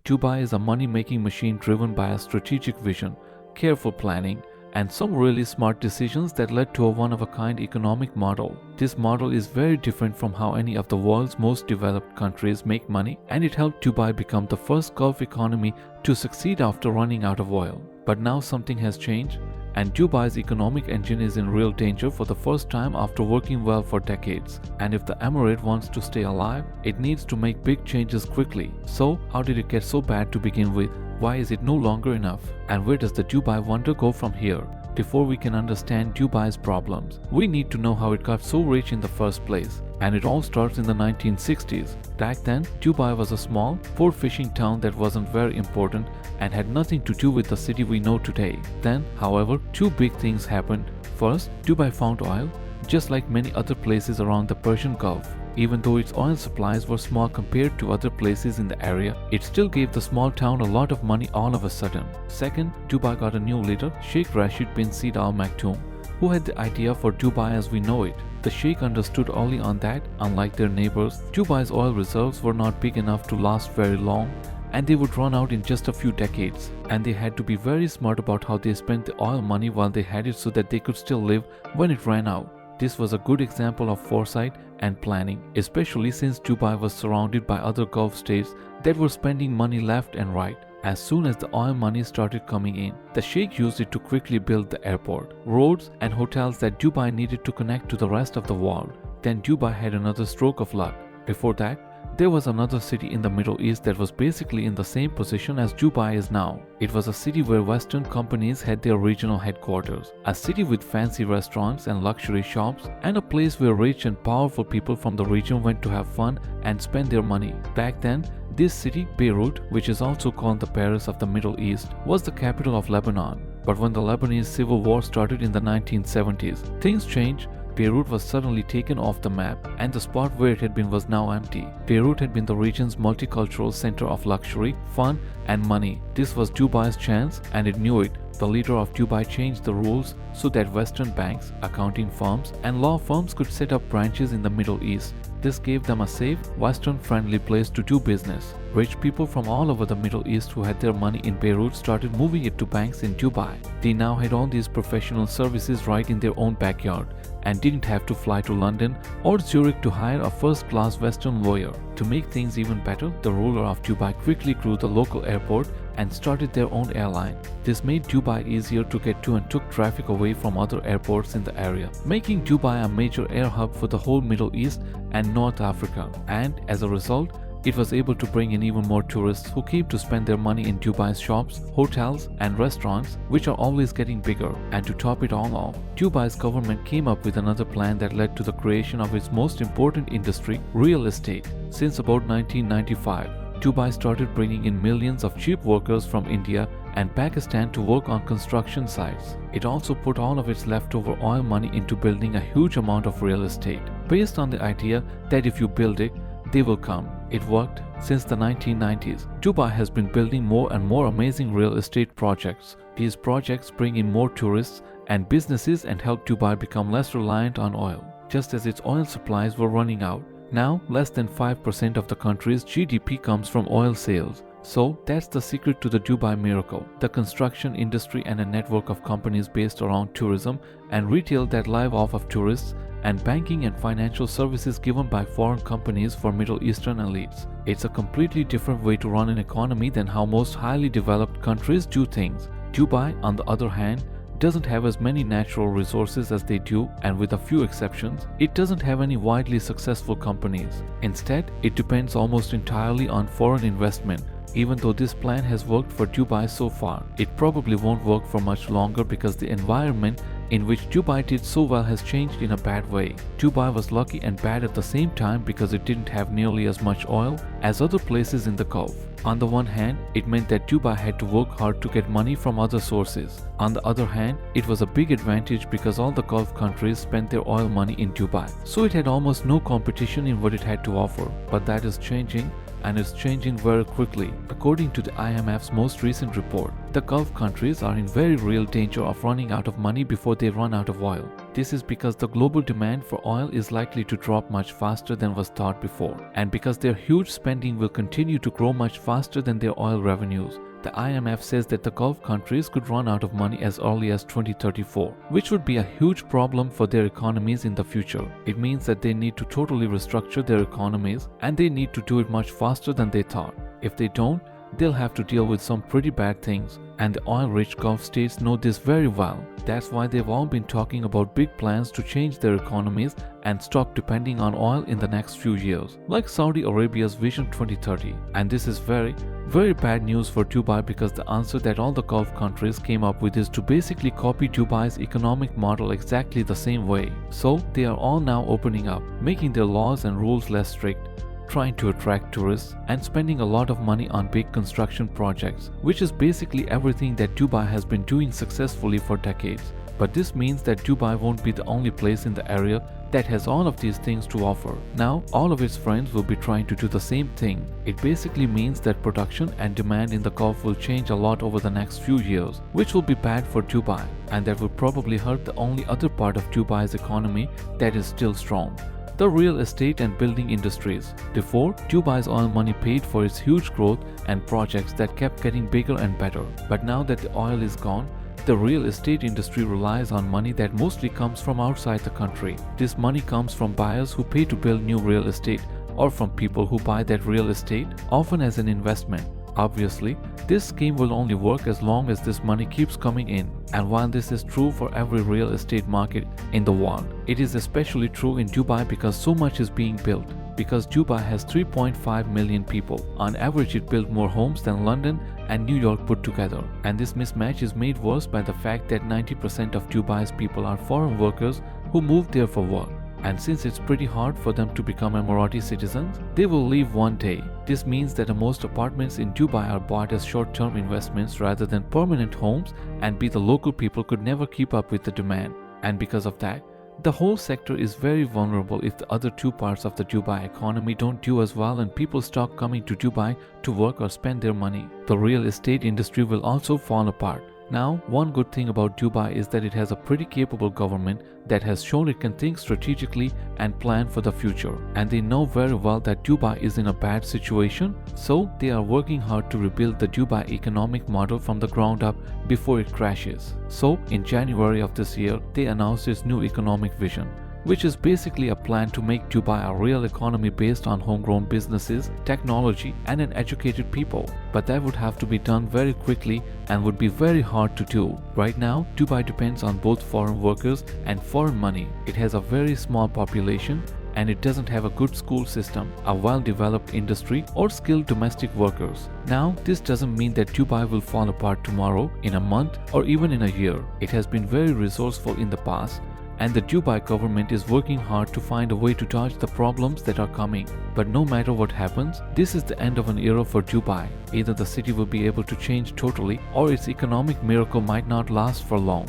Dubai is a money-making machine driven by a strategic vision, careful planning, and some really smart decisions that led to a one-of-a-kind economic model. This model is very different from how any of the world's most developed countries make money, and it helped Dubai become the first Gulf economy to succeed after running out of oil. But now something has changed, and Dubai's economic engine is in real danger for the first time after working well for decades. And if the Emirate wants to stay alive, it needs to make big changes quickly. So, how did it get so bad to begin with? Why is it no longer enough? And where does the Dubai wonder go from here? Before we can understand Dubai's problems, we need to know how it got so rich in the first place. And it all starts in the 1960s. Back then, Dubai was a small, poor fishing town that wasn't very important and had nothing to do with the city we know today. Then, however, two big things happened. First, Dubai found oil, just like many other places around the Persian Gulf. Even though its oil supplies were small compared to other places in the area, it still gave the small town a lot of money all of a sudden. Second, Dubai got a new leader, Sheikh Rashid bin Said Al Maktoum, who had the idea for Dubai as we know it. The Sheikh understood early on that, unlike their neighbors, Dubai's oil reserves were not big enough to last very long, and they would run out in just a few decades. And they had to be very smart about how they spent the oil money while they had it so that they could still live when it ran out. This was a good example of foresight and planning, especially since Dubai was surrounded by other Gulf states that were spending money left and right. As soon as the oil money started coming in, the Sheikh used it to quickly build the airport, roads and hotels that Dubai needed to connect to the rest of the world. Then Dubai had another stroke of luck. Before that, there was another city in the Middle East that was basically in the same position as Dubai is now. It was a city where Western companies had their regional headquarters, a city with fancy restaurants and luxury shops, and a place where rich and powerful people from the region went to have fun and spend their money. Back then, this city, Beirut, which is also called the Paris of the Middle East, was the capital of Lebanon. But when the Lebanese civil war started in the 1970s, things changed. Beirut was suddenly taken off the map, and the spot where it had been was now empty. Beirut had been the region's multicultural center of luxury, fun, and money. This was Dubai's chance, and it knew it. The leader of Dubai changed the rules so that Western banks, accounting firms, and law firms could set up branches in the Middle East. This gave them a safe, Western-friendly place to do business. Rich people from all over the Middle East who had their money in Beirut started moving it to banks in Dubai. They now had all these professional services right in their own backyard and didn't have to fly to London or Zurich to hire a first-class Western lawyer. To make things even better, the ruler of Dubai quickly grew the local airport and started their own airline. This made Dubai easier to get to and took traffic away from other airports in the area, making Dubai a major air hub for the whole Middle East and North Africa. And as a result, it was able to bring in even more tourists who came to spend their money in Dubai's shops, hotels, and restaurants, which are always getting bigger. And to top it all off, Dubai's government came up with another plan that led to the creation of its most important industry, real estate. Since about 1995, Dubai started bringing in millions of cheap workers from India and Pakistan to work on construction sites. It also put all of its leftover oil money into building a huge amount of real estate, based on the idea that if you build it, they will come. It worked. Since the 1990s, Dubai has been building more and more amazing real estate projects. These projects bring in more tourists and businesses and help Dubai become less reliant on oil, just as its oil supplies were running out. Now, less than 5% of the country's GDP comes from oil sales. So, that's the secret to the Dubai miracle. The construction industry and a network of companies based around tourism and retail that live off of tourists, and banking and financial services given by foreign companies for Middle Eastern elites. It's a completely different way to run an economy than how most highly developed countries do things. Dubai, on the other hand, doesn't have as many natural resources as they do, and with a few exceptions, it doesn't have any widely successful companies. Instead, it depends almost entirely on foreign investment. Even though this plan has worked for Dubai so far, it probably won't work for much longer because the environment in which Dubai did so well has changed in a bad way. Dubai was lucky and bad at the same time because it didn't have nearly as much oil as other places in the Gulf. On the one hand, it meant that Dubai had to work hard to get money from other sources. On the other hand, it was a big advantage because all the Gulf countries spent their oil money in Dubai, so it had almost no competition in what it had to offer. But that is changing, and it's changing very quickly. According to the IMF's most recent report, The Gulf countries are in very real danger of running out of money before they run out of oil. This is because the global demand for oil is likely to drop much faster than was thought before, and because their huge spending will continue to grow much faster than their oil revenues. The IMF says that the Gulf countries could run out of money as early as 2034, which would be a huge problem for their economies in the future. It means that they need to totally restructure their economies, and they need to do it much faster than they thought. If they don't, they'll have to deal with some pretty bad things, and the oil-rich Gulf states know this very well. That's why they've all been talking about big plans to change their economies and stop depending on oil in the next few years, like Saudi Arabia's Vision 2030. And this is very bad news for Dubai, because the answer that all the Gulf countries came up with is to basically copy Dubai's economic model exactly the same way. So they are all now opening up, making their laws and rules less strict, trying to attract tourists, and spending a lot of money on big construction projects, which is basically everything that Dubai has been doing successfully for decades. But this means that Dubai won't be the only place in the area that has all of these things to offer. Now, all of its friends will be trying to do the same thing. It basically means that production and demand in the Gulf will change a lot over the next few years, which will be bad for Dubai, and that will probably hurt the only other part of Dubai's economy that is still strong: the real estate and building industries. Before, Dubai's oil money paid for its huge growth and projects that kept getting bigger and better. But now that the oil is gone, the real estate industry relies on money that mostly comes from outside the country. This money comes from buyers who pay to build new real estate, or from people who buy that real estate, often as an investment. Obviously, this scheme will only work as long as this money keeps coming in. And while this is true for every real estate market in the world, it is especially true in Dubai because so much is being built. Because Dubai has 3.5 million people, on average it built more homes than London and New York put together. And this mismatch is made worse by the fact that 90% of Dubai's people are foreign workers who moved there for work. And since it's pretty hard for them to become Emirati citizens, they will leave one day. This means that most apartments in Dubai are bought as short-term investments rather than permanent homes, and the local people could never keep up with the demand. And because of that, the whole sector is very vulnerable if the other two parts of the Dubai economy don't do as well and people stop coming to Dubai to work or spend their money. The real estate industry will also fall apart. Now, one good thing about Dubai is that it has a pretty capable government that has shown it can think strategically and plan for the future. And they know very well that Dubai is in a bad situation, so they are working hard to rebuild the Dubai economic model from the ground up before it crashes. So, in January of this year, they announced its new economic vision, which is basically a plan to make Dubai a real economy based on homegrown businesses, technology, and an educated people. But that would have to be done very quickly and would be very hard to do. Right now, Dubai depends on both foreign workers and foreign money. It has a very small population, and it doesn't have a good school system, a well-developed industry, or skilled domestic workers. Now, this doesn't mean that Dubai will fall apart tomorrow, in a month, or even in a year. It has been very resourceful in the past, and the Dubai government is working hard to find a way to dodge the problems that are coming. But no matter what happens, this is the end of an era for Dubai. Either the city will be able to change totally, or its economic miracle might not last for long.